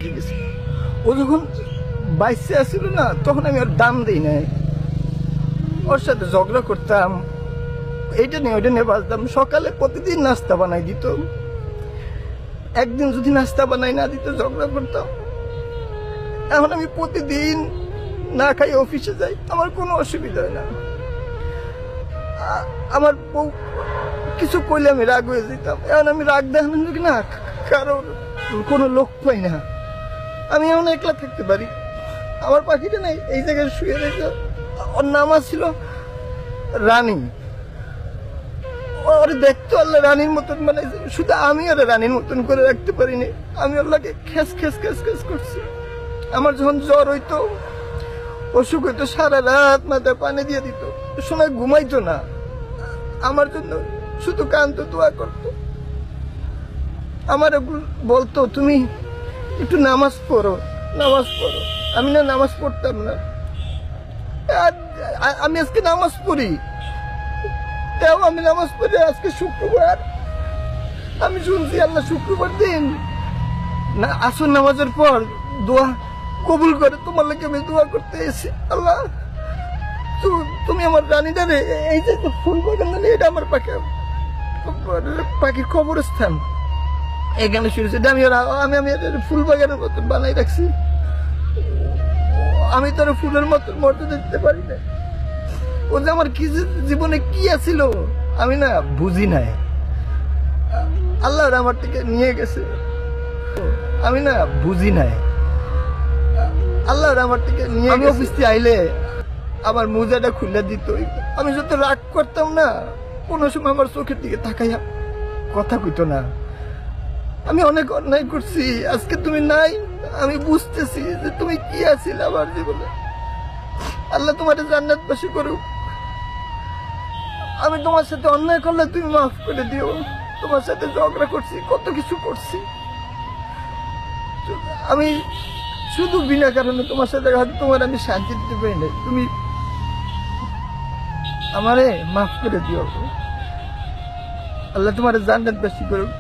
ঠিক আছে, ও যখন বাইসে আসছিল না তখন আমি ওর দাম দিই নাই, ওর সাথে ঝগড়া করতাম, এইটা নিয়ে ওইটা নিয়ে বাঁচতাম। সকালে প্রতিদিন নাস্তা বানাই দিত, একদিন যদি নাস্তা বানাই না দিত ঝগড়া করতাম। এখন আমি প্রতিদিন না খাই অফিসে যাই, আমার কোনো অসুবিধা হয় না। আমার বউ কিছু কইলে আমি রাগ হয়ে যেতাম, এখন আমি রাগ দেখানোর লোক না, কারণ কোনো লোক পাই না, আমি এখন একলা থাকতে পারি। আমার পাখিটা নেই এই জায়গায় শুয়ে রয়েছে, ওর নাম ছিল রানী। ওর দেখতো আল্লাহ রানীর মতন, মানে শুধু আমি ওরা রানীর মতন করে রাখতে পারিনি, আমি ওর খেস খেস খেস খেস করছি। আমার যখন জ্বর হইতো, অসুখ হইতো, সারা রাত মাথায় পানি দিয়ে দিত, সময় ঘুমাইতো না, আমার জন্য শুধু কাঁদতো, দোয়া করতো। আমার বলতো তুমি একটু নামাজ পড়ো, নামাজ পড়ো। আমি না নামাজ পড়তাম না, আমি আজকে নামাজ পড়ি, তাও আমি নামাজ পড়ি। আজকে শুক্রবার, আমি শুনছি আল্লাহ শুক্রবার দিন না আসর নামাজের পর দোয়া কবুল করে, তোমার লাগে আমি দোয়া করতে এসেছি। আল্লাহ তুমি আমার রানীটা রে, এই যে ফুল বাগান, এটা আমার পাখির কবরস্থান, এখানে শুনেছি আমি আমি ফুল বাগানের মতন বানাই রাখছি। আমি তোর ফুলের মতন মরতে দেখতে পারি না। ও যে আমার কি জীবনে কি আছিল আমি না বুঝি নাই, আল্লাহ আমার থেকে নিয়ে গেছে, আমি না বুঝি নাই, আল্লাহ আমার থেকে নিয়ে। আমি অফিস থেকে আইলে আমার মোজাটা খুলে দিত, আমি যত রাগ করতাম না, কোনো সময় আমার চোখের দিকে তাকাইয়া কথা কইতো না। আমি অনেক অন্যায় করছি, আজকে তুমি নাই, আমি বুঝতেছি যে তুমি কি আছিল আমার জীবনে। আল্লাহ তোমার জান্নাতবাসী করুক। আমি তোমার সাথে অন্যায় করলে তুমি মাফ করে দিও, তোমার সাথে ঝগড়া করছি, কত কিছু করছি, আমি শুধু বিনা কারণে তোমার সাথে তোমার আমি শান্তি দিতে পারি না, তুমি আমারে মাফ করে দিও। আল্লাহ তোমার জান্নাতবাসী করুক।